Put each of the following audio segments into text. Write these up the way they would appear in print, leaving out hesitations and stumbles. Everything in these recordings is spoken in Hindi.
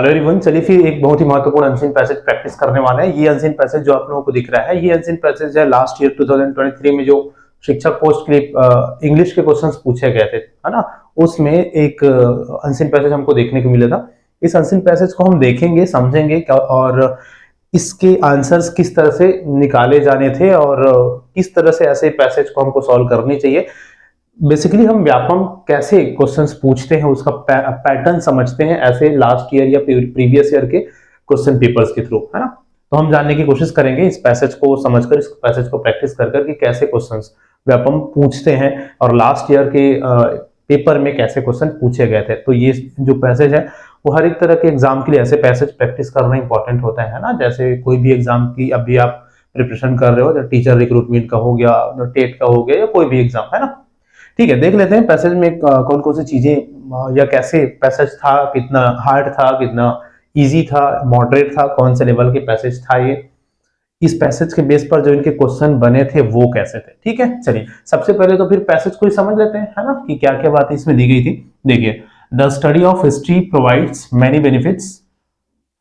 हेलो एवरीवन, चलिए फिर एक बहुत ही महत्वपूर्ण अनसीन पैसेज प्रैक्टिस करने वाले हैं। ये अनसीन पैसेज जो आप लोगों को दिख रहा है, ये अनसीन पैसेज है लास्ट ईयर 2023 में जो शिक्षक पोस्ट के लिए इंग्लिश के क्वेश्चंस पूछे गए थे, है ना। उसमें एक अनसीन पैसेज हमको देखने को मिला था। इस अनसीन पैसेज को हम देखेंगे, समझेंगे और इसके आंसर्स किस तरह से निकाले जाने थे और किस तरह से ऐसे पैसेज को हमको सॉल्व करनी चाहिए। बेसिकली हम व्यापम कैसे क्वेश्चंस पूछते हैं उसका पैटर्न समझते हैं ऐसे लास्ट ईयर या प्रीवियस ईयर के क्वेश्चन पेपर्स के थ्रू, है ना। तो हम जानने की कोशिश करेंगे इस पैसेज को समझकर, इस पैसेज को प्रैक्टिस कर कर कि कैसे क्वेश्चंस व्यापम पूछते हैं और लास्ट ईयर के पेपर में कैसे क्वेश्चन पूछे गए थे। तो ये जो पैसेज है वो हर एक तरह के एग्जाम के लिए ऐसे पैसेज प्रैक्टिस करना इंपॉर्टेंट होता है ना। जैसे कोई भी एग्जाम की अभी आप प्रिपरेशन कर रहे हो, टीचर रिक्रूटमेंट का हो गया, टेट का हो गया या कोई भी एग्जाम, है ना। ठीक है, देख लेते हैं पैसेज में कौन कौन सी चीजें या कैसे पैसेज था, कितना हार्ड था, कितना इजी था, मॉडरेट था, कौन से लेवल के पैसेज था ये। इस पैसेज के बेस पर जो इनके क्वेश्चन बने थे वो कैसे थे। ठीक है, चलिए सबसे पहले तो फिर पैसेज को ही समझ लेते हैं, है ना, कि क्या क्या बातें इसमें दी गई थी। देखिए, the study of history provides many benefits.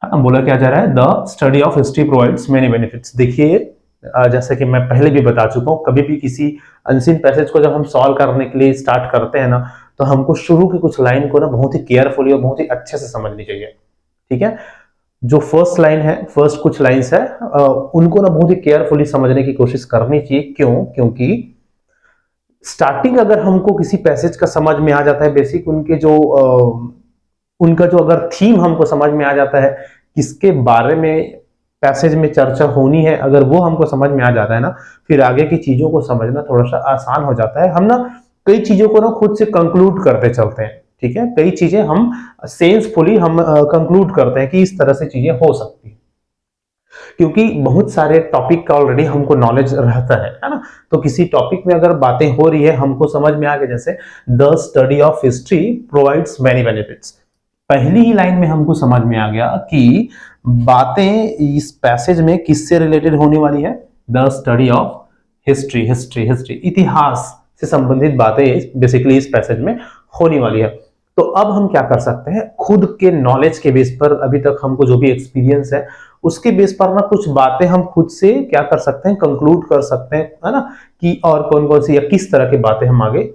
बोला क्या जा रहा है, the study of history provides many benefits. देखिए, जैसे कि मैं पहले भी बता चुका हूं, कभी भी किसी अनसीन पैसेज को जब हम सॉल्व करने के लिए स्टार्ट करते हैं ना, तो हमको शुरू की कुछ लाइन को ना बहुत ही केयरफुली और बहुत ही अच्छे से समझनी चाहिए। ठीक है, जो फर्स्ट लाइन है, फर्स्ट कुछ लाइंस है, उनको ना बहुत ही केयरफुली समझने की कोशिश करनी चाहिए। क्यों? क्योंकि स्टार्टिंग अगर हमको किसी पैसेज का समझ में आ जाता है, बेसिक उनके जो उनका जो अगर थीम हमको समझ में आ जाता है, किसके बारे में पैसेज में चर्चा होनी है, अगर वो हमको समझ में आ जाता है ना, फिर आगे की चीजों को समझना थोड़ा सा आसान हो जाता है। हम ना कई चीजों को ना खुद से कंक्लूड करते चलते हैं। ठीक है, कई चीजें हम सेंसफुली हम कंक्लूड करते हैं कि इस तरह से चीजें हो सकती है, क्योंकि बहुत सारे टॉपिक का ऑलरेडी हमको नॉलेज रहता है ना। तो किसी टॉपिक में अगर बातें हो रही है, हमको समझ में आ गया, जैसे the study of history provides many benefits, पहली ही लाइन में हमको समझ में आ गया कि बातें इस पैसेज में किससे रिलेटेड होने वाली है। The study of history, history history इतिहास से संबंधित बातें बेसिकली इस पैसेज में होने वाली है। तो अब हम क्या कर सकते हैं, खुद के नॉलेज के बेस पर, अभी तक हमको जो भी एक्सपीरियंस है उसके बेस पर ना कुछ बातें हम खुद से क्या कर सकते हैं, कंक्लूड कर सकते हैं, है ना, कि और कौन कौन सी या किस तरह की बातें हम आगे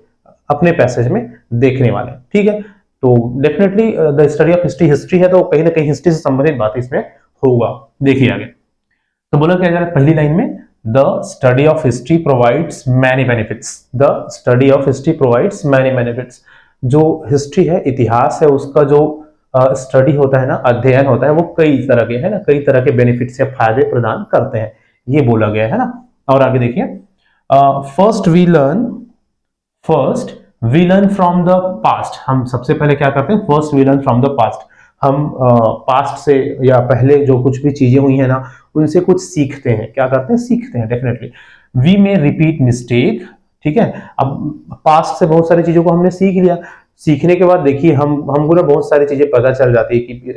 अपने पैसेज में देखने वाले हैं। ठीक है, तो definitely the study of history, history है तो कहीं ना कहीं हिस्ट्री से संबंधित बात इसमें होगा। देखिए आगे, तो बोला क्या जा रहा है पहली लाइन में, the study of history provides many benefits. The study of history provides many benefits. जो हिस्ट्री है, इतिहास है, उसका जो स्टडी होता है ना, अध्ययन होता है, वो कई तरह के, है ना, कई तरह के बेनिफिट्स या फायदे प्रदान करते हैं, ये बोला गया है ना। और आगे देखिए, first we learn from the past. हम सबसे पहले क्या करते हैं, first we learn from the past. हम पास्ट से या पहले जो कुछ भी चीजें हुई है ना, उनसे कुछ सीखते हैं। क्या करते हैं, सीखते हैं डेफिनेटली। वी में रिपीट मिस्टेक। ठीक है, अब पास्ट से बहुत सारी चीजों को हमने सीख लिया, सीखने के बाद देखिए हमको ना बहुत सारी चीजें पता चल जाती है कि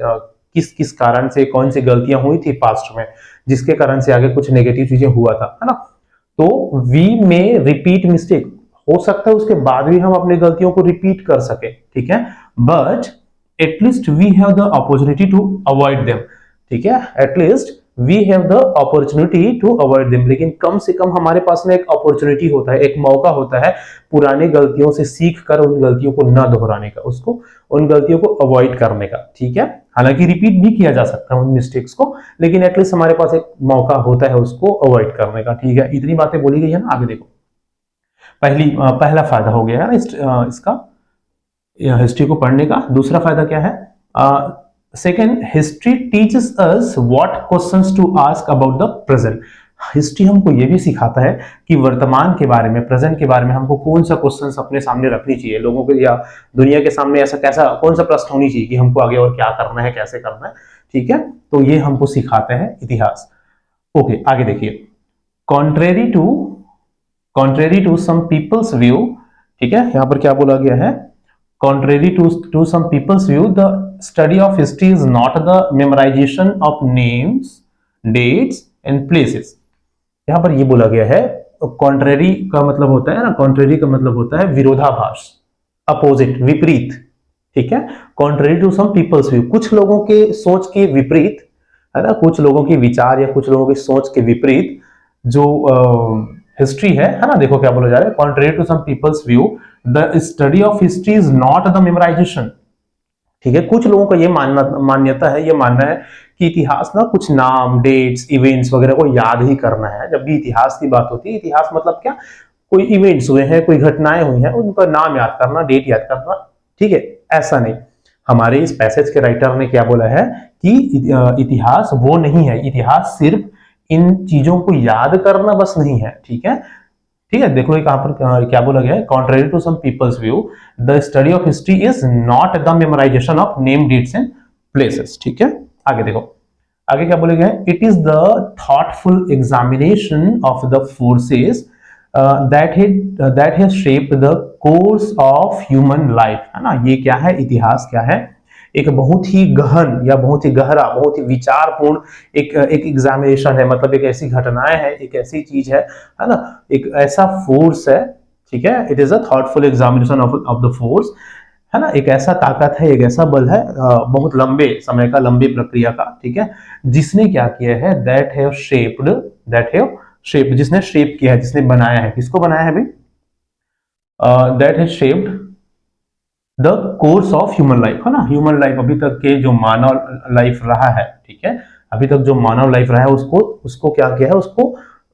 किस किस कारण से कौन सी गलतियां हुई थी पास्ट में, जिसके कारण से आगे कुछ नेगेटिव चीजें हुआ था, है ना। तो वी में रिपीट मिस्टेक, हो सकता है उसके बाद भी हम अपनी गलतियों को रिपीट कर सके। ठीक है, but at least we have the opportunity to avoid them. ठीक है, at least we have the opportunity to avoid them, लेकिन कम से कम हमारे पास में एक अपॉर्चुनिटी होता है, एक मौका होता है पुरानी गलतियों से सीख कर उन गलतियों को न दोहराने का, उसको उन गलतियों को अवॉइड करने का। ठीक है, हालांकि रिपीट भी किया जा सकता है उन मिस्टेक्स को, लेकिन एटलीस्ट हमारे पास एक मौका होता है उसको अवॉइड करने का। ठीक है, इतनी बातें बोली गई है ना। आगे देखो, पहला फायदा हो गया है ना इसका, हिस्ट्री को पढ़ने का। दूसरा फायदा क्या है, second, history teaches us what questions to ask about the present. History हमको ये भी सिखाता है कि वर्तमान के बारे में, प्रेजेंट के बारे में हमको कौन सा क्वेश्चंस अपने सामने रखनी चाहिए, लोगों के या दुनिया के सामने ऐसा कैसा कौन सा प्रश्न होनी चाहिए कि हमको आगे और क्या करना है, कैसे करना है। ठीक है, तो ये हमको सिखाते हैं इतिहास। ओके, आगे देखिए, contrary to some people's view. ठीक है, यहां पर क्या बोला गया है, contrary to some people's view, the study of history is not the memorization of names, dates and places। यहां पर ये बोला गया है, contrary का मतलब होता है ना, contrary का मतलब होता है विरोधाभास, अपोजिट, विपरीत। ठीक है, contrary to some people's view, कुछ लोगों के सोच के विपरीत, है ना, कुछ लोगों के विचार या कुछ लोगों की सोच के विपरीत जो हिस्ट्री है ना, देखो क्या बोला जा रहा है, contrary to some people's view the study of history is not the memorization. ठीक है, कुछ लोगों का ये मान्यता है, ये मानना है कि इतिहास ना कुछ नाम, डेट्स, इवेंट्स वगैरह को याद ही करना है। जब भी इतिहास की बात होती है, इतिहास मतलब क्या, कोई इवेंट्स हुए हैं, कोई घटनाएं हुई हैं, उनका नाम याद करना, डेट याद करना। ठीक है, ऐसा नहीं। हमारे इस पैसेज के राइटर ने क्या बोला है कि इतिहास वो नहीं है, इतिहास सिर्फ इन चीजों को याद करना बस नहीं है। ठीक है, ठीक है, देख लो यहाँ पर क्या बोला गया है, contrary to some people's view the study of history is not the memorization of name, dates and places. ठीक है, आगे देखो, आगे क्या बोला गया है, it is the thoughtful examination of the forces that has shaped the course of human life, है ना। ये क्या है, इतिहास क्या है, एक बहुत ही गहन या बहुत ही गहरा, बहुत ही विचारपूर्ण एक एग्जामिनेशन है, मतलब एक ऐसी घटनाएं है, एक ऐसी चीज है ना, एक ऐसा फोर्स है। ठीक है, it is a thoughtful examination of the force, है ना, एक ऐसा ताकत है, एक ऐसा बल है, बहुत लंबे समय का, लंबी प्रक्रिया का। ठीक है, जिसने क्या किया है, जिसने शेप किया है, जिसने बनाया है, किसको बनाया है भाई, that has shaped the course of human life, है ना। ह्यूमन लाइफ, अभी तक के जो मानव लाइफ रहा है, ठीक है, अभी तक जो मानव लाइफ रहा है, उसको क्या किया है,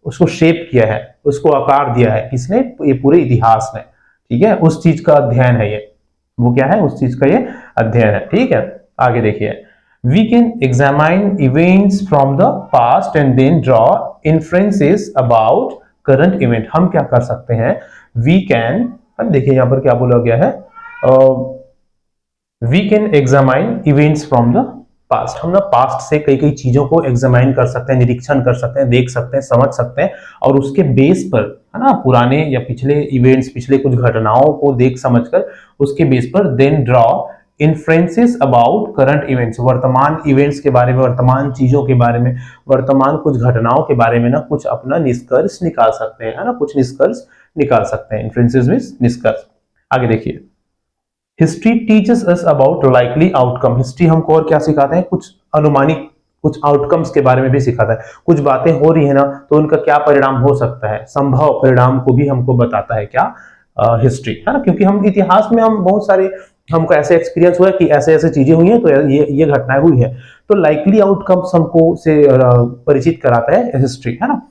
उसको शेप किया है, उसको आकार दिया है, किसने, ये पूरे इतिहास ने। ठीक है, उस चीज का अध्ययन है ये, वो क्या है, उस चीज का ये अध्ययन है। ठीक है, आगे देखिए, we can examine events from the past and then draw inferences about current event। हम क्या कर सकते हैं, we can, हम देखिए यहाँ पर क्या बोला गया है, we can examine events from the past। हम ना पास्ट से कई कई चीजों को एग्जामाइन कर सकते हैं, निरीक्षण कर सकते हैं, देख सकते हैं, समझ सकते हैं, और उसके बेस पर, है ना, पुराने या पिछले इवेंट्स, पिछले कुछ घटनाओं को देख समझकर उसके बेस पर then draw inferences about current events, वर्तमान इवेंट्स के बारे में, वर्तमान चीजों के बारे में, वर्तमान कुछ घटनाओं के बारे में ना कुछ अपना निष्कर्ष निकाल सकते हैं, है ना, कुछ निष्कर्ष निकाल सकते हैं। इन्फ्रेंसेस मींस निष्कर्ष। आगे देखिए, history teaches us about likely outcome. History हमको और क्या सिखाते हैं, कुछ अनुमानित, कुछ आउटकम्स के बारे में भी सिखाता है। कुछ बातें हो रही है ना, तो उनका क्या परिणाम हो सकता है, संभव परिणाम को भी हमको बताता है क्या, हिस्ट्री, है ना। क्योंकि हम इतिहास में हम बहुत सारे, हमको ऐसे एक्सपीरियंस हुआ है कि ऐसे ऐसे चीजें हुई हैं, तो ये घटनाएं हुई है, तो लाइकली आउटकम्स हमको से परिचित कराता है हिस्ट्री, है ना।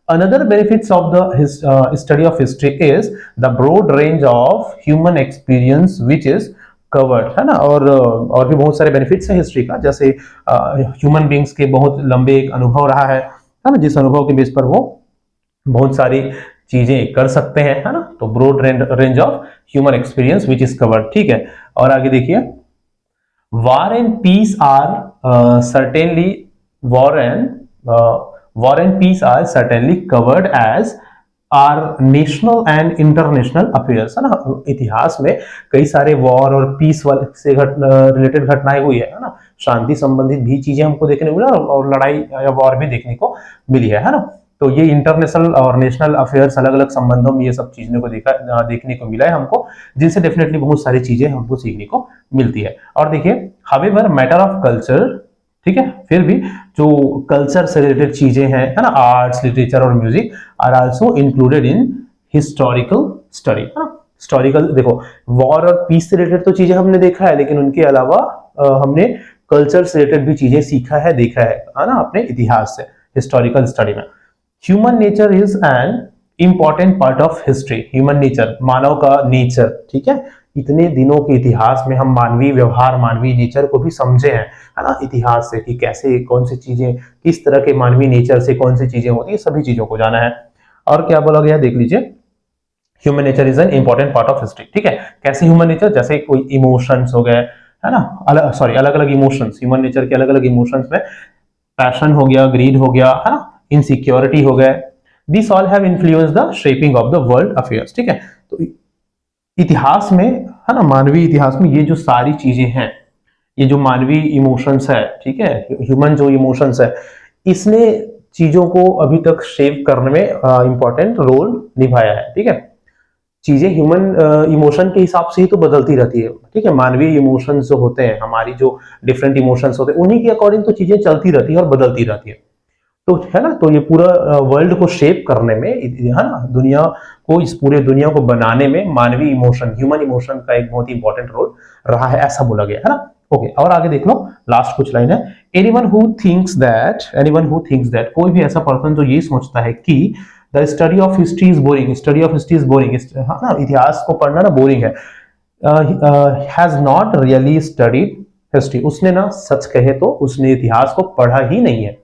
Another benefits of the study of history is the broad range of human experience which is covered, है ना। और भी बहुत सारे बेनिफिट्स हैं हिस्ट्री का, जैसे ह्यूमन बींग्स के बहुत लंबे एक अनुभव रहा है ना, जिस अनुभव के बेस पर वो बहुत सारी चीजें कर सकते हैं, है ना। तो broad range of human experience which is covered. ठीक है, और आगे देखिए, war and peace are certainly war and peace are certainly covered as are national and international affairs, है ना। इतिहास में कई सारे वॉर और पीस वाले से रिलेटेड घटनाएं हुई है ना, शांति संबंधित भी चीजें हमको देखने को मिला, और लड़ाई या वॉर भी देखने को मिली है ना। तो ये इंटरनेशनल और नेशनल अफेयर्स, अलग अलग संबंधों में ये सब चीजों को देखने को मिला है हमको, जिनसे डेफिनेटली बहुत सारी चीजें हमको सीखने को मिलती है। और देखिए, हावेवर मैटर ऑफ कल्चर, ठीक है, फिर भी जो कल्चर से रिलेटेड चीजें हैं, है ना, आर्ट्स, लिटरेचर और music are also included in historical study, है ना। हिस्टोरिकल, देखो, वॉर और पीस से रिलेटेड तो चीजें हमने देखा है, लेकिन उनके अलावा हमने कल्चर से रिलेटेड भी चीजें सीखा है, देखा है ना, अपने इतिहास से, हिस्टोरिकल स्टडी में। Human nature is an important part of history. Human nature, मानव का नेचर, ठीक है, इतने दिनों के इतिहास में हम मानवीय व्यवहार, मानवीय नेचर को भी समझे हैं, है ना, इतिहास से, कि कैसे, कौन सी चीजें, किस तरह के मानवीय नेचर से कौन सी चीजें होती है, सभी चीजों को जाना है। और क्या बोला गया, देख लीजिए, human nature is an important part of history. ठीक है, कैसे ह्यूमन नेचर, जैसे कोई इमोशंस हो गए, है ना, अलग अलग इमोशंस, ह्यूमन नेचर के अलग अलग इमोशंस में पैशन हो गया, ग्रीड हो गया, है ना, इनसिक्योरिटी हो गए, this all have influenced the shaping of the world affairs. ठीक है, तो इतिहास में, है ना, मानवीय इतिहास में ये जो सारी चीजें हैं, ये जो मानवीय इमोशंस है, ठीक है, ह्यूमन जो इमोशंस है, इसने चीजों को अभी तक शेप करने में इंपॉर्टेंट रोल निभाया है। ठीक है, चीजें ह्यूमन इमोशन के हिसाब से ही तो बदलती रहती है, ठीक है। मानवीय इमोशंस जो होते हैं, हमारी जो डिफरेंट इमोशंस होते हैं, उन्हीं के अकॉर्डिंग तो चीजें चलती रहती है और बदलती रहती है। तो है ना, तो ये पूरा वर्ल्ड को शेप करने में, है ना, दुनिया को, इस पूरे दुनिया को बनाने में मानवीय इमोशन, ह्यूमन इमोशन का एक बहुत ही इंपॉर्टेंट रोल रहा है, ऐसा बोला गया है ना। ओके, और आगे देख लो, लास्ट कुछ लाइन है। एनीवन हु थिंक्स दैट, कोई भी ऐसा पर्सन जो ये सोचता है कि the study of history is boring, study of history is boring, है ना, इतिहास को पढ़ना ना बोरिंग है, has not really studied history, उसने ना सच कहे तो उसने इतिहास को पढ़ा ही नहीं है,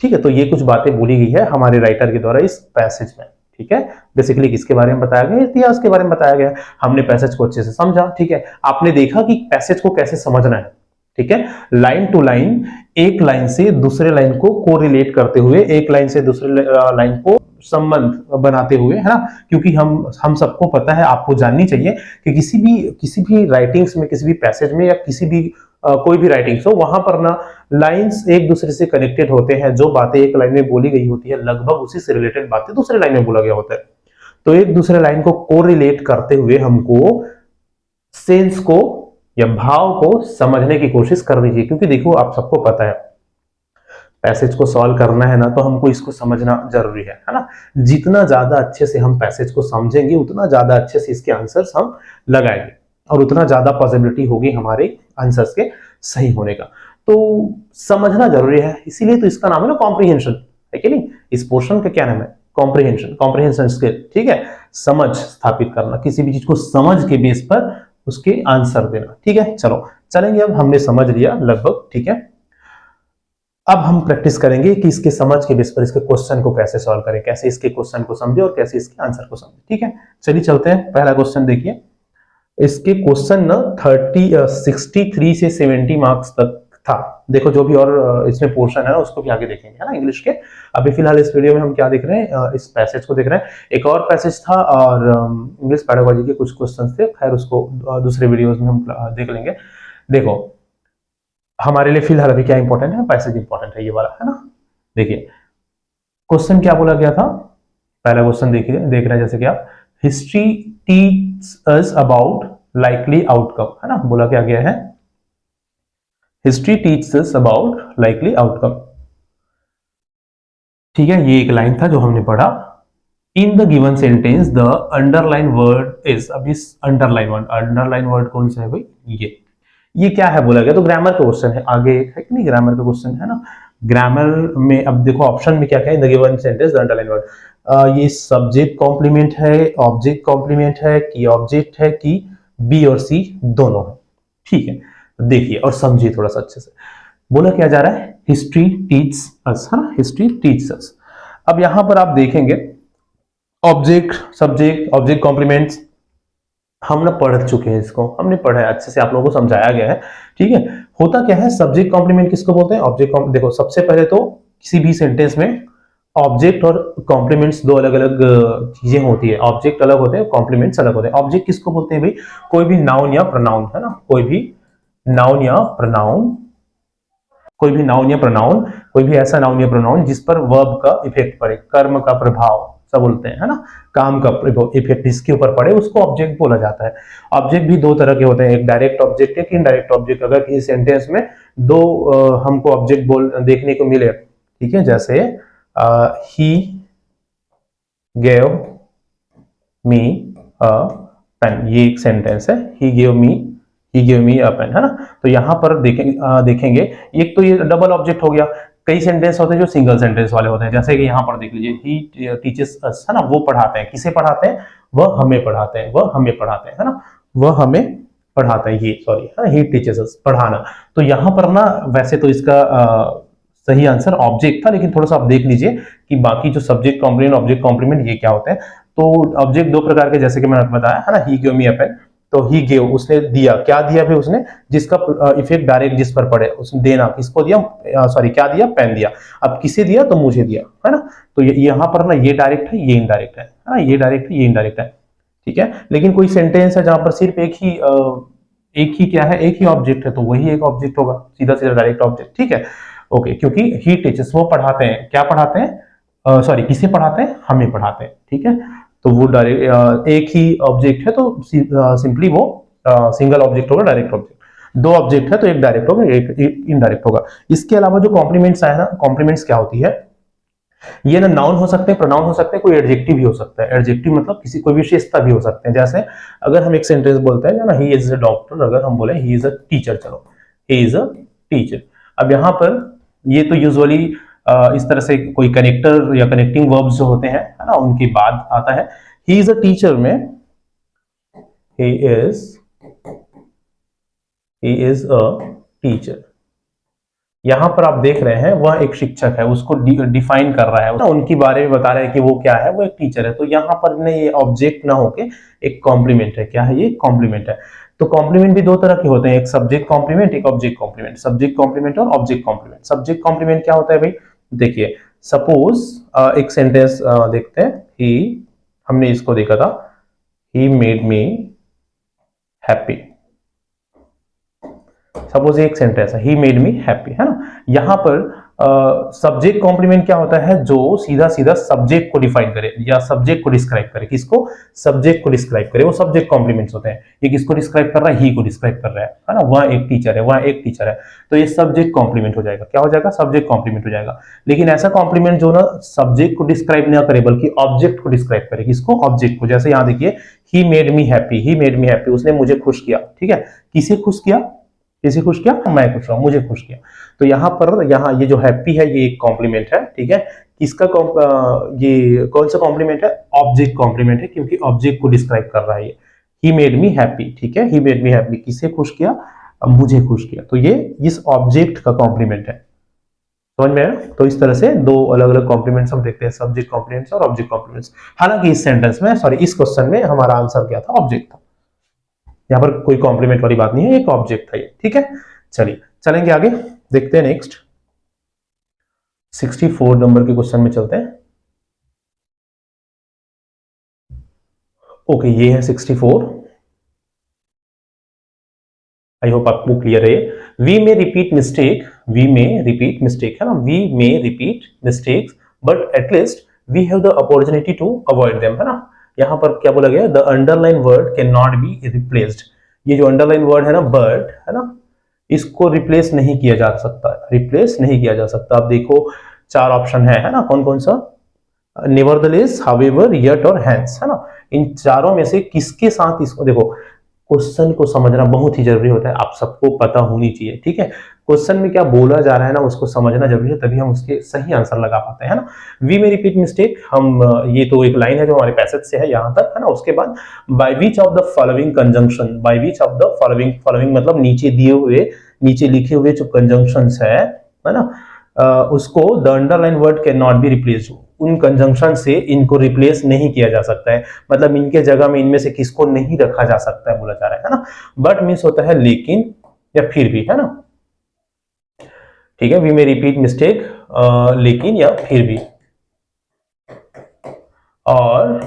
ठीक है। तो ये कुछ बातें बोली गई है हमारे राइटर के द्वारा इस पैसेज में, ठीक है। बेसिकली किसके बारे में बताया गया, इतिहास के बारे में बताया गया। हमने पैसेज को अच्छे से समझा, ठीक है। आपने देखा कि पैसेज को कैसे समझना है, ठीक है। लाइन टू लाइन, एक लाइन से दूसरे लाइन को कोरिलेट करते हुए, एक लाइन से दूसरे लाइन को संबंध बनाते हुए, है ना, क्योंकि हम सबको पता है, आपको जाननी चाहिए कि किसी भी राइटिंग्स में, किसी भी पैसेज में, या किसी भी कोई भी राइटिंग्स हो, वहां पर ना लाइंस एक दूसरे से कनेक्टेड होते हैं। जो बातें एक लाइन में बोली गई होती है, लगभग उसी से रिलेटेड बातें दूसरे लाइन में बोला गया होता है। तो एक दूसरे लाइन को कोरिलेट करते हुए हमको सेंस को या भाव को समझने की कोशिश करनी चाहिए, क्योंकि देखो, आप सबको पता है, पैसेज को सॉल्व करना है ना, तो हमको इसको समझना जरूरी है ना। जितना ज्यादा अच्छे से हम पैसेज को समझेंगे, उतना ज्यादा अच्छे से इसके आंसर्स हम लगाएंगे, और उतना ज्यादा पॉसिबिलिटी होगी हमारे आंसर्स के सही होने का। तो समझना जरूरी है, इसीलिए तो इसका नाम है ना कॉम्प्रिहेंशन, है कि नहीं। इस पोर्शन का क्या नाम है, कॉम्प्रिहेंशन, कॉम्प्रिहेंशन स्किल, ठीक है। समझ स्थापित करना, किसी भी चीज को समझ के बेस पर उसके आंसर देना, ठीक है। चलो चलेंगे, अब हमने समझ लिया लगभग, ठीक है। अब हम प्रैक्टिस करेंगे कि इसके समझ के बेस पर इसके क्वेश्चन को कैसे सॉल्व करें, कैसे इसके क्वेश्चन को समझे और कैसे इसके आंसर को समझे, ठीक है। चलिए चलते हैं, पहला क्वेश्चन देखिए। इसके क्वेश्चन ना 63 से 70 मार्क्स तक था। देखो, जो भी और इसमें पोर्शन है ना, उसको भी आगे देखेंगे, है ना, इंग्लिश के। अभी फिलहाल इस वीडियो में हम क्या देख रहे हैं, इस पैसेज को देख रहे हैं। एक और पैसेज था और इंग्लिश पेडागोजी के कुछ क्वेश्चन थे, खैर उसको दूसरे वीडियोज में हम देख लेंगे। देखो, हमारे लिए फिलहाल अभी क्या इंपॉर्टेंट है, पैसेज इंपॉर्टेंट है, ये वाला, है ना। देखिए, क्वेश्चन क्या बोला गया था, पहला क्वेश्चन देखिए, देख रहे हैं जैसे कि आप, history teach us about likely outcome, है ना, बोला क्या गया है, history teach us about likely outcome, ठीक है। ये एक लाइन था जो हमने पढ़ा। In the given sentence the underline word is, अब इस अंडरलाइन वर्ड कौन सा है भाई, ये क्या है बोला गया, तो ग्रामर का क्वेश्चन है, आगे है कि नहीं, ग्रामर का क्वेश्चन है ना। ग्रामर में अब देखो ऑप्शन में क्या क्या है, in the given sentence the underline word, ये सब्जेक्ट कॉम्प्लीमेंट है, ऑब्जेक्ट कॉम्प्लीमेंट है, कि ऑब्जेक्ट है, कि बी और सी दोनों है, ठीक है। तो देखिए और समझिए थोड़ा सा अच्छे से, बोला क्या जा रहा है, हिस्ट्री टीच अस, है ना, हिस्ट्री टीच अस। अब यहां पर आप देखेंगे ऑब्जेक्ट, सब्जेक्ट, ऑब्जेक्ट कॉम्प्लीमेंट्स, हम ना पढ़ चुके हैं, इसको हमने पढ़ा है अच्छे से, आप लोगों को समझाया गया है, ठीक है। होता क्या है, सब्जेक्ट कॉम्प्लीमेंट किसको बोलते हैं, ऑब्जेक्ट। देखो, सबसे पहले तो किसी भी सेंटेंस में ऑब्जेक्ट और कॉम्प्लीमेंट्स दो अलग अलग चीजें होती है, ऑब्जेक्ट अलग होते हैं, कॉम्प्लीमेंट्स अलग होते हैं। ऑब्जेक्ट किसको बोलते हैं भाई, कोई भी नाउन या प्रोनाउन, है ना, कोई भी नाउन या प्रोनाउन, कोई भी नाउन या प्रोनाउन, कोई भी ऐसा नाउन या प्रोनाउन जिस पर वर्ब का इफेक्ट पड़े, कर्म का प्रभाव सब बोलते हैं, है ना, काम का इफेक्ट इसके ऊपर पड़े, उसको ऑब्जेक्ट बोला जाता है। ऑब्जेक्ट भी दो तरह के होते हैं, एक डायरेक्ट ऑब्जेक्ट है, कि इनडायरेक्ट ऑब्जेक्ट। अगर किसी सेंटेंस में दो हमको ऑब्जेक्ट बोल देखने को मिले, ठीक है, जैसे he gave me a pen, ये एक सेंटेंस है, he gave me a pen, है ना। तो यहां पर देखेंगे, एक तो ये डबल ऑब्जेक्ट हो गया। कई सेंटेंस होते हैं जो सिंगल सेंटेंस वाले होते हैं, जैसे कि यहाँ पर देख लीजिए, ही टीचेस अस, है ना, वो पढ़ाते हैं, किसे पढ़ाते हैं, वह हमें पढ़ाते हैं, वह हमें पढ़ाते हैं, है ना, वह हमें पढ़ाता है, ये सॉरी, है, ही टीचेस अस, पढ़ाना। तो यहाँ पर ना वैसे तो इसका सही आंसर ऑब्जेक्ट था, लेकिन थोड़ा सा आप देख लीजिए कि बाकी जो सब्जेक्ट कॉम्प्लीमेंट, ऑब्जेक्ट कॉम्प्लीमेंट, ये क्या होते हैं। तो ऑब्जेक्ट दो प्रकार के, जैसे कि मैंने बताया, है ना, ही गिव मी अ पेन, तो ही गिव, उसने दिया, क्या दिया भाई उसने, जिसका इफेक्ट डायरेक्ट जिस पर पड़े, उसने देना, किसको दिया, सॉरी क्या दिया, पेन दिया। अब किसे दिया, तो मुझे दिया, है ना। तो यहाँ पर ना ये डायरेक्ट है, ये इनडायरेक्ट है ना, ये डायरेक्ट है, ये इनडायरेक्ट है, ठीक है। लेकिन कोई सेंटेंस है जहां पर सिर्फ एक ही क्या है, एक ही ऑब्जेक्ट है, तो वही एक ऑब्जेक्ट होगा, सीधा सीधा डायरेक्ट ऑब्जेक्ट, ठीक है। ओके, क्योंकि ही टीचर्स, वो पढ़ाते हैं, क्या पढ़ाते हैं, सॉरी किसे पढ़ाते हैं, हमें पढ़ाते हैं, ठीक है। तो वो डायरेक्ट एक ही ऑब्जेक्ट है तो सिंपली वो सिंगल ऑब्जेक्ट होगा, डायरेक्ट ऑब्जेक्ट। दो ऑब्जेक्ट है तो एक डायरेक्ट होगा, एक इनडायरेक्ट होगा। इसके अलावा जो कॉम्प्लीमेंट्स आए ना, कॉम्प्लीमेंट्स क्या होती है, ये ना नाउन हो सकते हैं, प्रोनाउन हो सकते हैं, कोई एडजेक्टिव भी हो सकता है। एडजेक्टिव मतलब किसी कोई विशेषता भी हो सकते हैं। जैसे अगर हम एक सेंटेंस बोलते हैं ना, ही इज अ डॉक्टर, अगर हम बोले ही इज अ टीचर, चलो ही इज अ टीचर। अब यहाँ पर ये तो यूजुअली इस तरह से कोई कनेक्टर या कनेक्टिंग वर्ब्स जो होते हैं, है ना, उनके बाद आता है। ही इज अ टीचर में ही इज अ टीचर, यहां पर आप देख रहे हैं वह एक शिक्षक है, उसको डिफाइन कर रहा है ना, उनके बारे में बता रहा है कि वो क्या है, वो एक टीचर है। तो यहां पर ने ये ऑब्जेक्ट ना होके एक कॉम्प्लीमेंट है। क्या है ये? कॉम्प्लीमेंट है। तो कॉम्प्लीमेंट भी दो तरह के होते हैं, एक सब्जेक्ट कॉम्प्लीमेंट, एक ऑब्जेक्ट कॉम्प्लीमेंट। सब्जेक्ट कॉम्प्लीमेंट और ऑब्जेक्ट कॉम्प्लीमेंट। सब्जेक्ट कॉम्प्लीमेंट क्या होता है भाई? देखिए, सपोज एक सेंटेंस देखते हैं। ही, हमने इसको देखा था, he made me happy. Suppose एक सेंटेंस है, ही मेड मी हैप्पी, है ना। यहां पर सब्जेक्ट कॉम्प्लीमेंट क्या होता है? जो सीधा सीधा सब्जेक्ट को डिफाइन करे या सब्जेक्ट को डिस्क्राइब करे। किसको? सब्जेक्ट को डिस्क्राइब करे, वो सब्जेक्ट कॉम्प्लीमेंट्स होते हैं। ये किसको डिस्क्राइब कर रहा है? ही को डिस्क्राइब कर रहा है ना। वह एक टीचर है, वह एक टीचर है, तो ये सब्जेक्ट कॉम्प्लीमेंट हो जाएगा। क्या हो जाएगा? सब्जेक्ट कॉम्प्लीमेंट हो जाएगा। लेकिन ऐसा कॉम्प्लीमेंट जो ना सब्जेक्ट को डिस्क्राइब ना करे बल्कि ऑब्जेक्ट को डिस्क्राइब करे। किसको? ऑब्जेक्ट को। जैसे यहां देखिए, he made me happy, he made me happy, उसने मुझे खुश किया। ठीक है, किसे खुश किया? किसे खुश किया? मैं खुश रहा, मुझे खुश किया। तो यहाँ पर, यहाँ ये जो हैप्पी है ये एक कॉम्प्लीमेंट है। ठीक है, किसका ये कौन सा कॉम्प्लीमेंट है? ऑब्जेक्ट कॉम्प्लीमेंट है, क्योंकि ऑब्जेक्ट को डिस्क्राइब कर रहा है ये। ही मेड मी हैप्पी, ठीक है, ही मेड मी हैप्पी, किसे खुश किया? मुझे खुश किया। तो ये इस ऑब्जेक्ट का कॉम्प्लीमेंट है। समझ में आया? तो इस तरह से दो अलग अलग कॉम्प्लीमेंट्स हम देखते हैं, सब्जेक्ट कॉम्प्लीमेंट्स और ऑब्जेक्ट कॉम्प्लीमेंट्स। हालांकि इस सेंटेंस में, सॉरी, इस क्वेश्चन में हमारा आंसर क्या था? ऑब्जेक्ट था। यहाँ पर कोई कॉम्प्लीमेंट वाली बात नहीं है, एक ऑब्जेक्ट था ये। ठीक है, चलिए चलेंगे आगे, देखते हैं नेक्स्ट 64 नंबर के क्वेश्चन में चलते हैं। ओके, ये है 64। आई होप आपको क्लियर है। We may repeat mistake, we may repeat mistake, है ना, we may repeat mistakes but at least we have the opportunity to avoid them, है ना। यहां पर क्या बोला गया? The underline word cannot be replaced. ये जो अंडरलाइन वर्ड है ना, बट, है ना, इसको रिप्लेस नहीं किया जा सकता, रिप्लेस नहीं किया जा सकता। आप देखो, चार ऑप्शन है ना, कौन कौन सा? नेवरदलेस, हावेवर, यट और हैंस, है ना। इन चारों में से किसके साथ इसको देखो, क्वेश्चन को समझना बहुत ही जरूरी होता है, आप सबको पता होनी चाहिए। ठीक है, क्वेश्चन में क्या बोला जा रहा है ना, उसको समझना जरूरी है, तभी हम उसके सही आंसर लगा पाते हैं ना। वी में रिपीट मिस्टेक, हम ये तो एक लाइन है जो हमारे पैसेज से है यहां तक, है ना। उसके बाद by which of the following conjunction, by which of the following, following मतलब नीचे दिए हुए, नीचे लिखे हुए जो कंजंक्शंस है ना, उसको the underline word cannot be replace, उन कंजंक्शन से इनको रिप्लेस नहीं किया जा सकता है। मतलब इनके जगह में इनमें से किसको नहीं रखा जा सकता है, बोला जा रहा है ना। बट मीन्स होता है लेकिन या फिर भी, है ना। ठीक है, वी में रिपीट मिस्टेक, लेकिन या फिर भी। और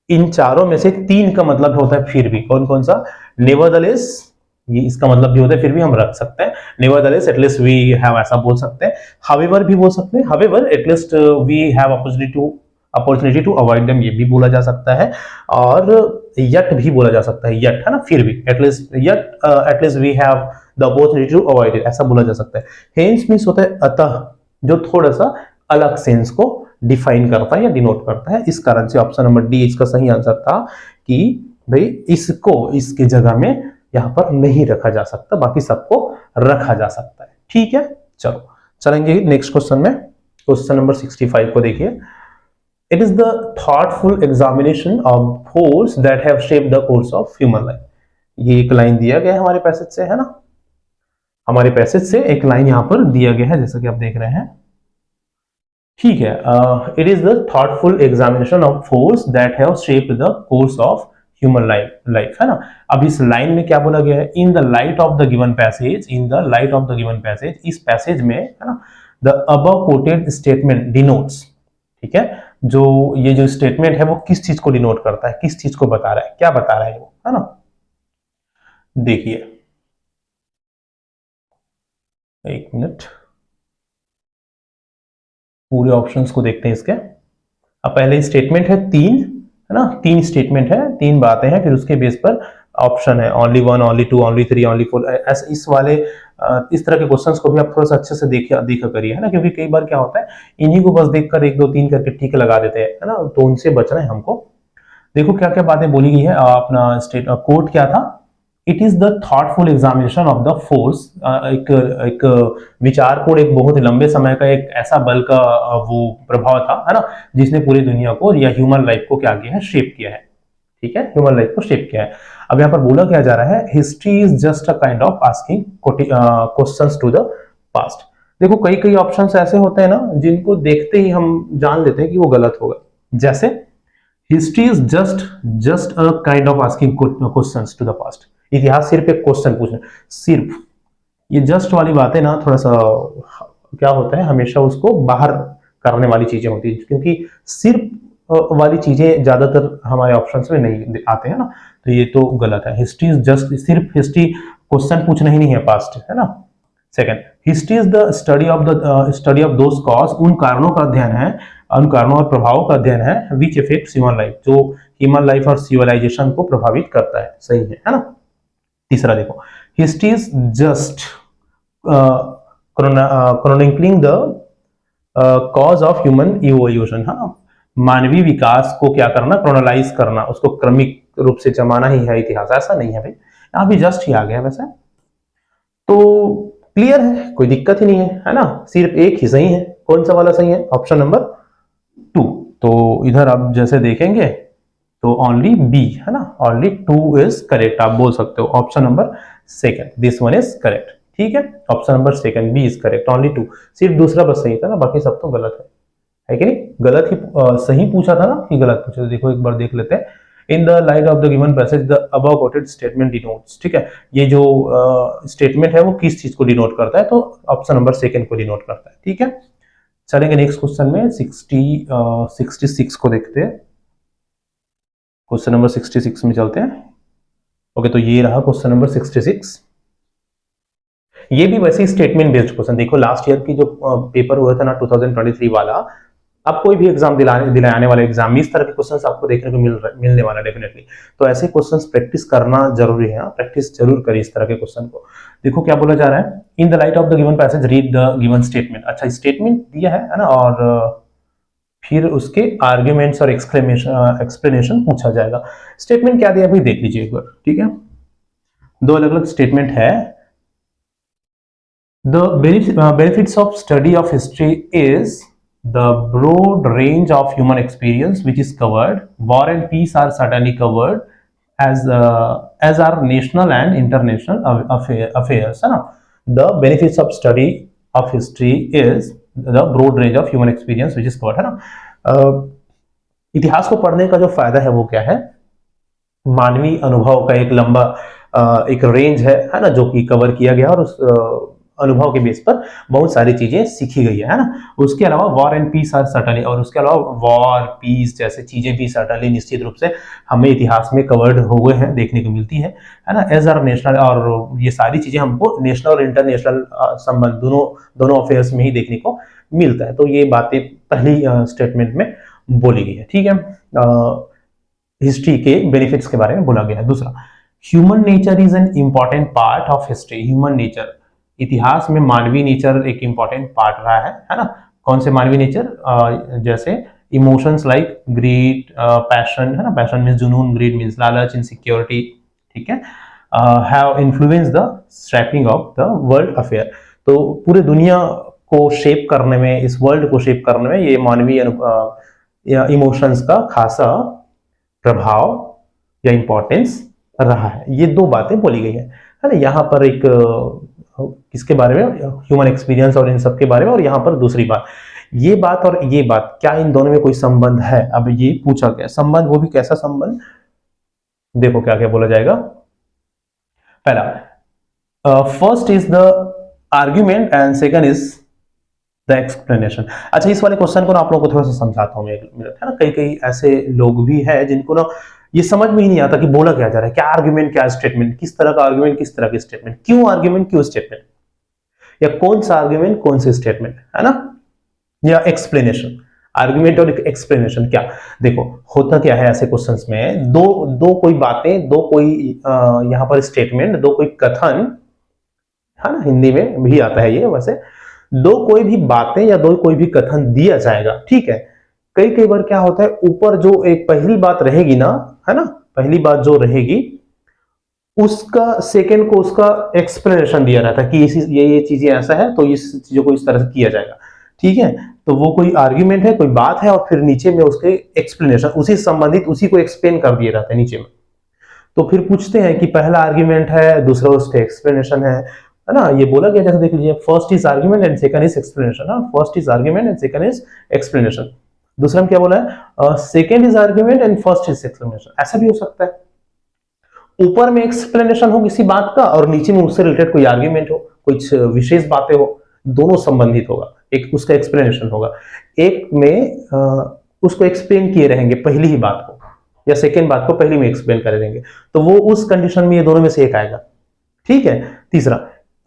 इन चारों में से तीन का मतलब होता है फिर भी। कौन कौन सा? नेवरदलेस, ये इसका मतलब भी होता है फिर भी, हम रख सकते हैं। नेवरदलेस, एटलीस्ट वी हैव, ऐसा बोल सकते हैं। हावेवर भी बोल सकते हैं, however at least we have opportunity to avoid them, ये भी बोला जा सकता है। और यट भी बोला जा सकता है, यट, है ना, फिर भी, at least yet, at least we have the opportunity to avoid it, ऐसा बोला जा सकता है। हेंस मींस होता है अतः, जो थोड़ा सा अलग सेंस को डिफाइन करता है या डिनोट करता है। इस कारण से ऑप्शन नंबर डी इसका सही आंसर था कि भाई इसको इसके जगह में यहां पर नहीं रखा जा सकता, बाकी सबको रखा जा सकता है। ठीक है, चलो चलेंगे नेक्स्ट क्वेश्चन में। क्वेश्चन नंबर 65 को देखिए। It is the thoughtful examination of force that have shaped the course of human life. ये एक लाइन दिया गया है हमारे पैसेज से, है ना, हमारे पैसेज से एक लाइन यहां पर दिया गया है, जैसा कि आप देख रहे हैं। ठीक है, it is the thoughtful examination of force that have shaped the course of human life, है ना। अब इस लाइन में क्या बोला गया है? In the light of the given passage, in the light of the given passage, इस पैसेज में, है ना, the above coated statement denotes, ठीक है, जो ये जो स्टेटमेंट है वो किस चीज को डिनोट करता है, किस चीज को बता रहा है, क्या बता रहा है वो, है ना। देखिए, एक मिनट, पूरे ऑप्शंस को देखते हैं इसके। अब पहले स्टेटमेंट है तीन, है ना, 3 स्टेटमेंट है, 3 बातें हैं, फिर उसके बेस पर ऑप्शन है, ओनली 1, ओनली 2, ओनली 3, ओनली 4। ऐसे इस वाले इस तरह के क्वेश्चंस को भी आप थोड़ा सा अच्छे से देखा करिए, है ना, क्योंकि कई बार क्या होता है इन्हीं को बस देखकर 1 2 3 करके ठीक लगा देते हैं, है ना, तो उनसे बचना है हमको। देखो क्या क्या बातें बोली गई है। अपना स्टेट कोड क्या था, it is the thoughtful examination of the force. एक विचारपूर्ण, एक बहुत ही लंबे समय का एक ऐसा बल का वो प्रभाव था, है ना, जिसने पूरी दुनिया को या ह्यूमन लाइफ को क्या किया है, शेप किया है। ठीक है, ह्यूमन लाइफ को शेप किया है। अब यहाँ पर बोला क्या जा रहा है, history is just a kind of asking questions to the past. देखो कई कई ऑप्शंस ऐसे होते हैं ना जिनको देखते ही हम जान लेते हैं कि वो गलत होगा। जैसे history is just a kind of asking questions to the past. इतिहास सिर्फ एक क्वेश्चन पूछना, सिर्फ ये जस्ट वाली बातें ना थोड़ा सा क्या होता है, हमेशा उसको बाहर करने वाली चीजें होती है, क्योंकि सिर्फ वाली चीजें ज्यादातर हमारे ऑप्शंस में नहीं आते हैं ना, तो ये तो गलत है। हिस्ट्री इज जस्ट, सिर्फ हिस्ट्री क्वेश्चन पूछना ही नहीं है पास्ट, है ना। Second, history is the study of those cause, उन कारणों का अध्ययन है, उन कारणों और प्रभावों का अध्ययन है, विच इफेक्ट्स ह्यूमन लाइफ, जो ह्यूमन लाइफ और सिविलाइजेशन को प्रभावित करता है। सही है ना। तीसरा देखो, history is just chronicling the cause of human evolution. हाँ, मानवीय विकास को क्या करना, क्रोनोलाइज करना, उसको क्रमिक रूप से जमाना ही है इतिहास। ऐसा नहीं है भाई, यहाँ भी जस्ट ही आ गया वैसे, तो क्लियर है, कोई दिक्कत ही नहीं है ना। सिर्फ एक ही सही है। कौन सा वाला सही है, ऑप्शन नंबर 2। तो इधर आप जैसे देखेंगे तो ओनली बी, है ना, ओनली 2 इज करेक्ट। आप बोल सकते हो option number 2, this one is correct. ठीक है, option number 2 B is correct, only 2। सिर्फ दूसरा बस सही था ना, बाकी सब तो गलत है कि नहीं। गलत ही सही पूछा था ना कि गलत पूछा। तो देखो एक बार देख लेते हैं। In the light of the given passage the above coated statement denotes. ठीक है, ये जो स्टेटमेंट है वो किस चीज को डिनोट करता है, तो ऑप्शन नंबर 2 को डिनोट करता है। ठीक है, चलेंगे नेक्स्ट क्वेश्चन में। 66 को देखते हैं। क्वेश्चन नंबर 66 में चलते हैं। ओके, तो ये रहा क्वेश्चन नंबर 66। ये भी वैसे स्टेटमेंट बेस्ड क्वेश्चन। देखो लास्ट ईयर की जो पेपर हुआ था ना 2023 वाला, अब कोई भी एग्जाम दिलाने वाले एग्जाम में इस तरह के क्वेश्चंस आपको देखने को मिलने वाला डेफिनेटली। तो ऐसे क्वेश्चंस प्रैक्टिस करना जरूरी है, प्रैक्टिस जरूर करिए इस तरह के क्वेश्चन को। देखो क्या बोला जा रहा है, in the light of the given passage read the given statement. अच्छा, स्टेटमेंट दिया है ना, और फिर उसके आर्ग्यूमेंट्स और एक्सप्लेनेशन पूछा जाएगा। स्टेटमेंट क्या दिया भाई देख लीजिए एक बार। ठीक है, 2 अलग अलग स्टेटमेंट है। The benefits of study of history is the broad range of human experience which is covered. War and peace are certainly covered as are national and international affairs. है ना? The benefits of study of history is the broad range of human experience which is covered. है ना? इतिहास को पढ़ने का जो फायदा है वो क्या है, मानवीय अनुभव का एक लंबा एक रेंज है ना, जो कि कवर किया गया और उस अनुभव के बेस पर बहुत सारी चीजें सीखी गई है ना। उसके अलावा war and peace are certainly, और उसके अलावा वॉर पीस जैसे चीजें भी सर्टनली निश्चित रूप से हमें इतिहास में कवर्ड हुए हैं, देखने को मिलती है ना। एज आर नेशनल, और ये सारी चीजें हमको नेशनल और इंटरनेशनल संबंध दोनों अफेयर्स में ही देखने को मिलता है। तो ये बातें पहली स्टेटमेंट में बोली गई है। ठीक है, हिस्ट्री के बेनिफिट्स के बारे में बोला गया है। दूसरा, human nature is an important part of history. Human nature, इतिहास में मानवीय नेचर एक इंपॉर्टेंट पार्ट रहा है ना। कौन से मानवीय नेचर, जैसे इमोशंस लाइक ग्रीड, पैशन, है ना, पैशन मींस जुनून, ग्रीड मींस लालच, इनसिक्योरिटी, ठीक है, have influence the shaping of the world affair. तो पूरे दुनिया को शेप करने में, इस वर्ल्ड को शेप करने में ये मानवीय इमोशंस का खासा प्रभाव या इंपॉर्टेंस रहा है। ये 2 बातें बोली गई है ना। यहाँ पर एक किसके बारे में, ह्यूमन एक्सपीरियंस और इन सब के बारे में, और यहाँ पर दूसरी बात, ये बात और ये बात, क्या इन दोनों में कोई संबंध है। अब ये पूछा गया संबंध, वो भी कैसा संबंध, देखो क्या क्या बोला जाएगा। पहला, first is the argument and second is the explanation. अच्छा, इस वाले क्वेश्चन को ना आप लोगों को थोड़ा सा समझाता हूँ मैं, एक मिनट, है ना। कई ऐसे लोग भी हैं जिनको ना ये समझ में ही नहीं आता कि बोला क्या जा रहा है, क्या आर्ग्यूमेंट क्या स्टेटमेंट, किस तरह का आर्ग्यूमेंट किस तरह की स्टेटमेंट, क्यों आर्ग्यूमेंट क्यों स्टेटमेंट, या कौन सा आर्ग्यूमेंट कौन से स्टेटमेंट, है ना, या एक्सप्लेनेशन। आर्ग्यूमेंट और एक्सप्लेनेशन क्या, देखो होता क्या है ऐसे क्वेश्चंस में, दो कोई बातें, दो कोई यहाँ पर स्टेटमेंट, दो कोई कथन, है ना, हिंदी में भी आता है ये वैसे, दो कोई भी बातें या दो कोई भी कथन दिया जाएगा, ठीक है। कई कई बार क्या होता है, ऊपर जो एक पहली बात रहेगी ना, है ना, पहली बात जो रहेगी उसका सेकंड को उसका एक्सप्लेनेशन दिया रहता है कि ये चीजें ऐसा है तो इस चीजों को इस तरह से किया जाएगा, ठीक है। तो वो कोई आर्ग्यूमेंट है, कोई बात है, और फिर नीचे में उसके एक्सप्लेनेशन, उसी संबंधित उसी को एक्सप्लेन कर दिया रहता है नीचे में। तो फिर पूछते हैं कि पहला आर्ग्यूमेंट है, दूसरा उसका एक्सप्लेनेशन है ना, ये बोला गया, जैसे देख लीजिए, first is argument and second is explanation, ना, first is argument and second is explanation. दूसरा में क्या बोला है, second is argument and first is explanation, ऐसा भी हो सकता है। ऊपर में एक्सप्लेनेशन हो किसी बात का और नीचे में उससे रिलेटेड कोई आर्ग्यूमेंट हो, कुछ विशेष बातें हो, दोनों संबंधित होगा, एक उसका एक्सप्लेनेशन होगा, एक में उसको एक्सप्लेन किए रहेंगे पहली ही बात को, या सेकेंड बात को पहली में एक्सप्लेन कर देंगे, तो वो उस कंडीशन में ये दोनों में से एक आएगा, ठीक है। तीसरा,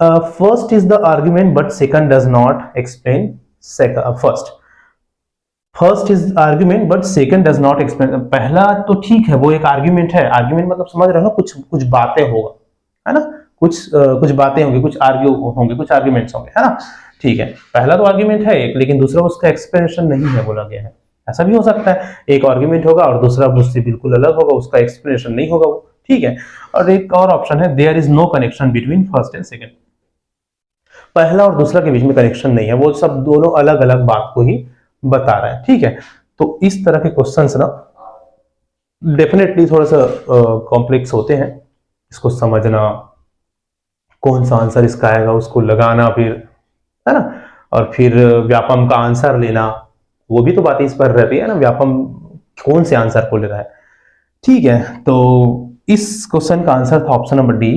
first is the argument but second does not explain first, first is argument but second does not explain, पहला तो ठीक है, वो एक आर्ग्यूमेंट है, आर्ग्यूमेंट मतलब समझ रहे हो, कुछ कुछ बातें होगा, है ना, कुछ बातें होंगी, कुछ आर्ग्यू होंगे, कुछ आर्ग्यूमेंट्स होंगे, है ना, ठीक है। पहला तो आर्ग्यूमेंट है एक, लेकिन दूसरा उसका एक्सप्लेनेशन नहीं है बोला गया है, ऐसा भी हो सकता है, एक आर्ग्यूमेंट होगा और दूसरा उससे बिल्कुल अलग होगा, उसका एक्सप्लेनेशन नहीं होगा वो, ठीक है। और एक और ऑप्शन है, there is no connection between first and second, पहला और दूसरा के बीच में कनेक्शन नहीं है, वो सब दोनों अलग अलग बात को ही बता रहा है, ठीक है। तो इस तरह के क्वेश्चंस ना डेफिनेटली थोड़ा सा कॉम्प्लेक्स होते हैं, इसको समझना, कौन सा आंसर इसका आएगा उसको लगाना, फिर, है ना, और फिर व्यापम का आंसर लेना, वो भी तो बात इस पर रहती है ना, व्यापम कौन से आंसर को ले रहा है, ठीक है। तो इस क्वेश्चन का आंसर था ऑप्शन नंबर डी,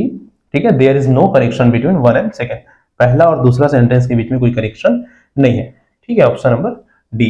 ठीक है, there is no connection between one and second, पहला और दूसरा सेंटेंस के बीच में कोई कनेक्शन नहीं है, ठीक है, ऑप्शन नंबर डी।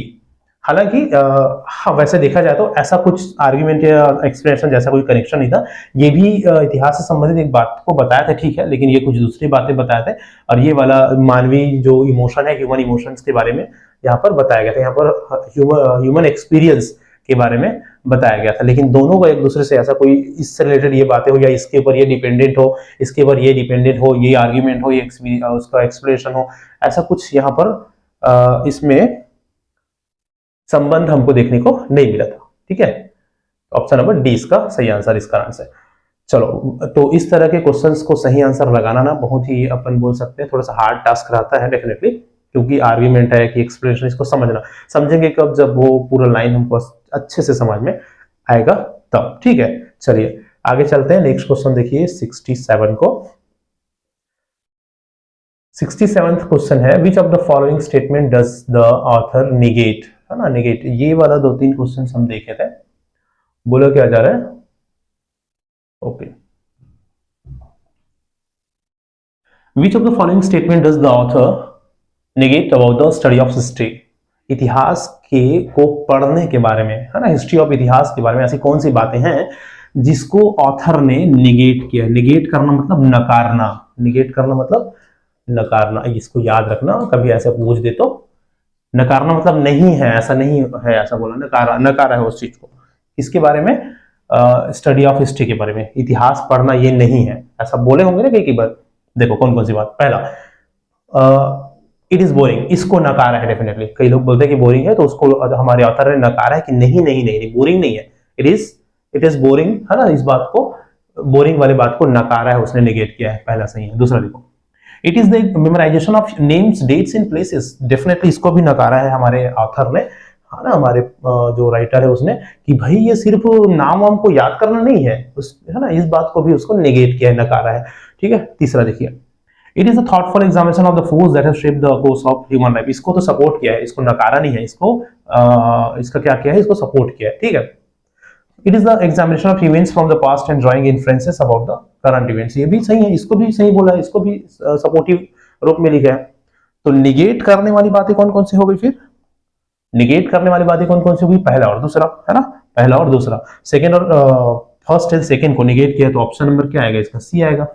हालांकि हाँ, वैसे देखा जाए तो ऐसा कुछ आर्ग्यूमेंट या एक्सप्लेनेशन जैसा कोई कनेक्शन नहीं था, ये भी इतिहास से संबंधित एक बात को बताया था, ठीक है, लेकिन ये कुछ दूसरी बातें बताए थे, और ये वाला मानवीय जो इमोशन है, ह्यूमन इमोशंस के बारे में यहाँ पर बताया गया था, यहाँ पर ह्यूमन एक्सपीरियंस के बारे में बताया गया था, लेकिन दोनों को एक दूसरे से ऐसा कोई इससे रिलेटेड ये बातें हो, या इसके ऊपर ये डिपेंडेंट हो, इसके ऊपर ये डिपेंडेंट हो, ये आर्ग्यूमेंट हो, ये उसका एक्सप्लेनेशन हो, ऐसा कुछ यहाँ पर इसमें संबंध हमको देखने को नहीं मिला था, ठीक है। ऑप्शन नंबर डी इसका सही आंसर इसका आंसर। चलो, तो इस तरह के क्वेश्चंस को सही आंसर लगाना ना बहुत ही, अपन बोल सकते हैं, थोड़ा सा हार्ड टास्क रहता है डेफिनेटली, क्योंकि आर्ग्यूमेंट है कि एक्सप्लेनेशन, इसको समझना, समझेंगे कब, जब वो पूरा लाइन हमको अच्छे से समझ में आएगा तब, ठीक है। चलिए आगे चलते हैं, नेक्स्ट क्वेश्चन देखिए 67 को। 67th क्वेश्चन है, which of the following statement does the author negate, है ना, निगेट, ये वाला 2-3 क्वेश्चन हम देखे थे, बोलो क्या जा रहा है, okay. Which of the following statement does the author negate about the study of history, इतिहास के को पढ़ने के बारे में, है ना, हिस्ट्री ऑफ इतिहास के बारे में ऐसी कौन सी बातें हैं जिसको ऑथर ने निगेट किया। निगेट करना मतलब नकारना, निगेट करना मतलब नकारना, इसको याद रखना, कभी ऐसे पूछ दे तो, नकारना मतलब नहीं है, ऐसा नहीं है, ऐसा बोला, नकारा है उस चीज को, इसके बारे में, स्टडी ऑफ हिस्ट्री के बारे में, इतिहास पढ़ना ये नहीं है, ऐसा बोले होंगे ना कई बार। देखो कौन कौन सी बात, पहला, इट इज बोरिंग, इसको नकारा है डेफिनेटली, कई लोग बोलते हैं कि बोरिंग है, तो उसको हमारे ऑथर ने नकारा है कि नहीं नहीं नहीं, नहीं बोरिंग नहीं है, इट इज बोरिंग, है ना, इस बात को, बोरिंग वाली बात को नकारा है, उसने निगेट किया है, पहला सही है। दूसरा देखो, it is the memorization of names, dates in places, definitely इसको भी नकारा है हमारे ऑथर ने, है ना, हमारे जो राइटर है उसने, कि भाई ये सिर्फ नाम वाम को याद करना नहीं है, है ना, इस बात को भी उसको नेगेट किया है, नकारा है, ठीक है। तीसरा देखिए, it is a thoughtful examination of the force that has shaped the course of human life, इसको तो सपोर्ट किया है, इसको नकारा नहीं है, इसको इसका क्या किया है, इसको सपोर्ट किया है, ठीक है। It is the examination of events from the past and drawing influences about the current events, ये भी सही है, इसको भी सही बोला है, इसको भी सपोर्टिव रूप में लिखा है। तो निगेट करने वाली बातें कौन कौन सी हो गई, फिर निगेट करने वाली बातें कौन कौन सी होगी, पहला और दूसरा, है ना, पहला और दूसरा, सेकंड और फर्स्ट एंड सेकंड को निगेट किया, तो ऑप्शन नंबर क्या आएगा इसका, सी आएगा,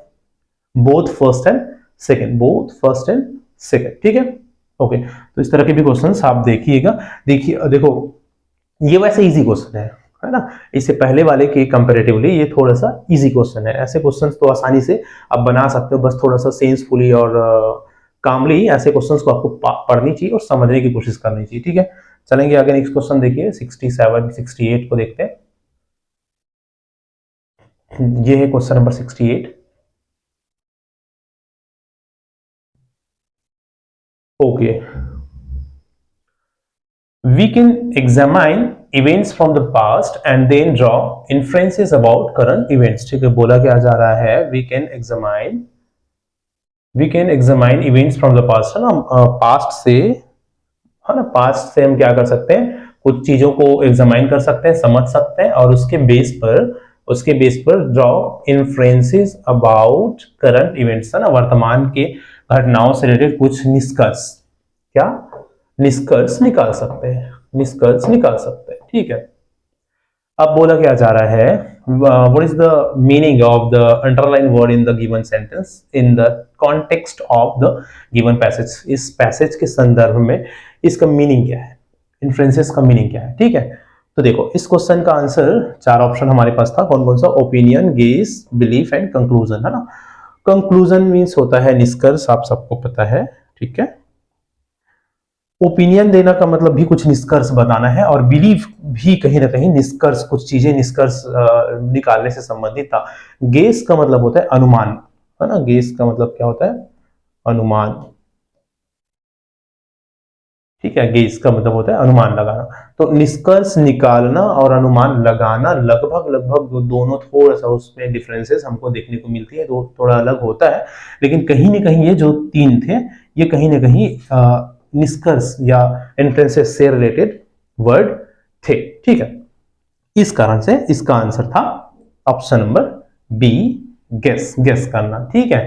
both first and second, both first and second, ठीक है। ओके, तो इस तरह के भी क्वेश्चंस आप देखिएगा। देखिए देखो, ये वैसे इजी क्वेश्चन है ना, इससे पहले वाले के कंपैरेटिवली ये थोड़ा सा इजी क्वेश्चन है। ऐसे क्वेश्चंस तो आसानी से आप बना सकते हो, बस थोड़ा सा सेंसफुली और कामली ऐसे क्वेश्चंस को आपको पढ़नी चाहिए और समझने की कोशिश करनी चाहिए। ठीक है, चलेंगे आगे। नेक्स्ट क्वेश्चन देखिए 67 68 को देखते हैं। ये है question number 68। Okay, we can examine events from the past and then draw inferences about current events। ठीक है, बोला क्या जा रहा है, we can examine events from the past, है ना, पास्ट से, है ना, पास्ट से हम क्या कर सकते हैं, कुछ चीजों को एग्जामाइन कर सकते हैं, समझ सकते हैं, और उसके बेस पर draw inferences about current events, है ना, वर्तमान के घटनाओं से रिलेटेड कुछ निष्कर्ष, क्या निष्कर्ष निकाल सकते हैं, निष्कर्ष निकाल सकते हैं। ठीक है, अब बोला क्या जा रहा है, what is the meaning of the underline word in the given sentence in the context of the given passage. इस पैसेज के संदर्भ में इसका मीनिंग क्या है, इन्फ्रेंसेस का मीनिंग क्या है। ठीक है, तो देखो इस क्वेश्चन का आंसर, चार ऑप्शन हमारे पास था, कौन कौन सा, opinion, guess, belief and conclusion, है ना। कंक्लूजन मीन्स होता है निष्कर्ष, आप सबको पता है। ठीक है, ओपिनियन देना का मतलब भी कुछ निष्कर्ष बताना है, और बिलीफ भी कहीं ना कहीं निष्कर्ष, कुछ चीजें निष्कर्ष निकालने से संबंधित था। गेस का मतलब होता है अनुमान, है ना, गेस का मतलब क्या होता है, अनुमान। ठीक है, गेस का मतलब होता है अनुमान लगाना। तो निष्कर्ष निकालना और अनुमान लगाना लगभग लगभग दोनों, थोड़ा सा उसमें डिफरेंसेस हमको देखने को मिलती है, तो थोड़ा अलग होता है, लेकिन कहीं ना कहीं ये जो तीन थे, ये कहीं ना कहीं निष्कर्ष या इन्फ्रेंसेस से रिलेटेड वर्ड थे। ठीक है, इस कारण से इसका आंसर था option number B, guess, guess करना। ठीक है,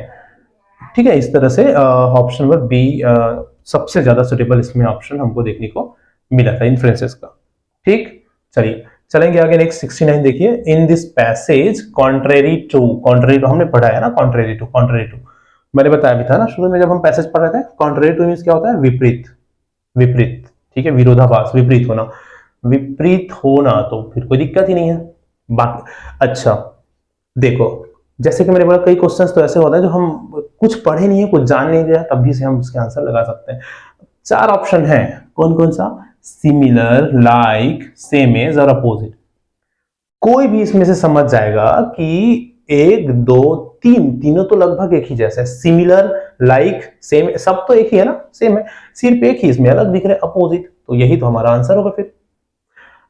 ठीक है, इस तरह से ऑप्शन नंबर बी सबसे ज्यादा सुटेबल इसमें ऑप्शन हमको देखने को मिला था इन्फ्रेंसेस का। ठीक, चलिए चलेंगे आगे। नेक्स्ट 69 देखिए, in this passage contrary to, contrary to हमने पढ़ा है ना, कॉन्ट्रेरी टू, कॉन्ट्रेरी टू मैंने बताया भी था ना शुरू में जब हम पैसेज पढ़ रहे थे। कॉन्ट्रेरी टू मींस क्या होता है, विपरीत, विपरीत। ठीक है, विरोधाभास, विपरीत होना, विपरीत होना, तो फिर कोई दिक्कत ही नहीं है। बाकी अच्छा देखो, जैसे कि मैंने बोला कई क्वेश्चंस तो ऐसे होते हैं जो हम कुछ पढ़े नहीं है, कुछ जान नहीं गया, तब भी से हम उसके आंसर लगा सकते हैं। चार ऑप्शन है, कौन कौन सा, सिमिलर, लाइक, सेम एज और अपोजिट। कोई भी इसमें से समझ जाएगा कि एक, दो, तीन, तीनों तो लगभग एक ही जैसे है। सिमिलर, लाइक, सेम, सब तो एक ही है ना, सेम है, सिर्फ एक ही इसमें अलग दिख रहे, अपोजिट। तो यही तो हमारा आंसर होगा। फिर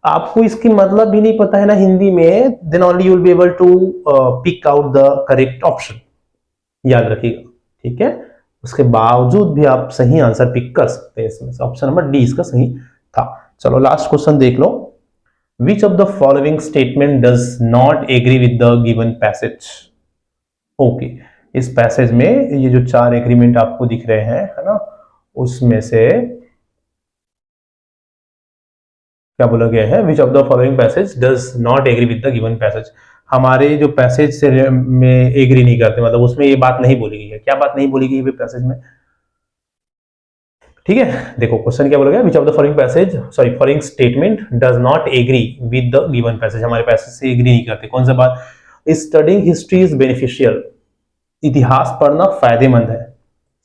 आपको इसकी मतलब भी नहीं पता है ना हिंदी में, then only you will be able to pick out the correct option, याद रखिएगा। ठीक है, उसके बावजूद भी आप सही आंसर पिक कर सकते हैं इसमें से। ऑप्शन नंबर डी इसका सही था। चलो लास्ट क्वेश्चन देख लो, which of the following statement does not agree with the given passage। Okay, इस पैसेज में ये जो चार एग्रीमेंट आपको दिख रहे हैं, है ना, उसमें से क्या बोला गया है, which of the following passage does not agree with the given passage. हमारे जो पैसेज से में एग्री नहीं करते, मतलब उसमें ये बात नहीं बोली गई है। क्या बात नहीं बोली गई है पैसेज में, ठीक है, देखो क्वेश्चन क्या बोला गया, which of the following passage, sorry following statement does not agree with the given passage. हमारे पैसेज से एग्री नहीं करते। कौन सा बात, स्टडिंग हिस्ट्री इज बेनिफिशियल, इतिहास पढ़ना फायदेमंद है।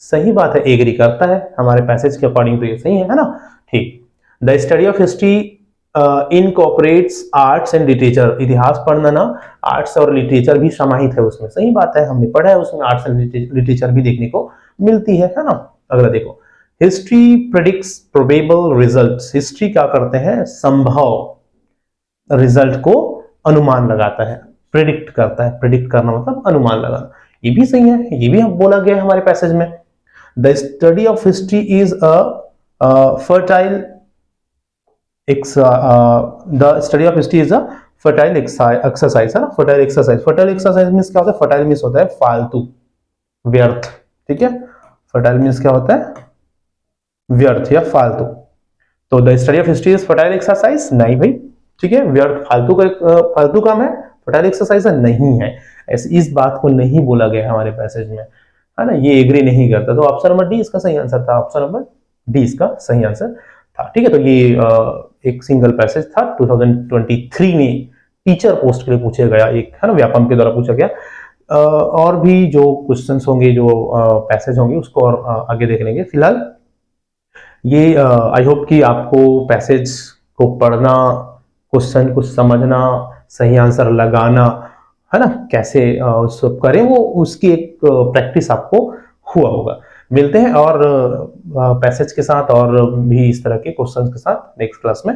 सही बात है, एग्री करता है हमारे पैसेज के अकॉर्डिंग, तो ये सही है ना। ठीक, the study of history incorporates arts and literature, इतिहास पढ़ना ना आर्ट्स और लिटरेचर भी समाहित है उसमें। सही बात है, हमने पढ़ा है उसमें आर्ट्स एंड लिटरेचर भी देखने को मिलती है ना। अगला देखो, history predicts probable results, history क्या करते हैं, संभव रिजल्ट को अनुमान लगाता है, प्रेडिक्ट करता है। प्रेडिक्ट करना मतलब अनुमान लगाना, ये भी सही है, ये भी बोला गया है हमारे पैसेज में। The study of history is a fertile the study of history is a fertile exercise, है ना। Fertile exercise, fertile exercise means क्या होता है, फर्टाइल मींस होता है फालतू, व्यर्थ। ठीक है, फर्टाइल मींस क्या होता है, व्यर्थ या फालतू। तो the study of history is fertile exercise, नहीं भाई, ठीक है, व्यर्थ फालतू का फालतू काम है, फर्टाइल एक्सरसाइज नहीं है। ऐसे इस बात को नहीं बोला गया हमारे पैसेज में, है ना, ये एग्री नहीं करता। तो ऑप्शन नंबर डी इसका सही आंसर था, ऑप्शन नंबर डी इसका सही आंसर था। ठीक है, तो ये एक सिंगल पैसेज था 2023 में टीचर पोस्ट के लिए पूछा गया, एक है ना व्यापम के द्वारा पूछा गया। और भी जो क्वेश्चंस होंगे, जो पैसेज होंगे, उसको और आगे देख लेंगे। फिलहाल ये आई होप कि आपको पैसेज को पढ़ना, क्वेश्चन को समझना, सही आंसर लगाना, है ना, कैसे उसको करें, वो उसकी एक प्रैक्टिस आपको हुआ होगा। मिलते हैं और पैसेज के साथ और भी इस तरह के क्वेश्चंस के साथ नेक्स्ट क्लास में।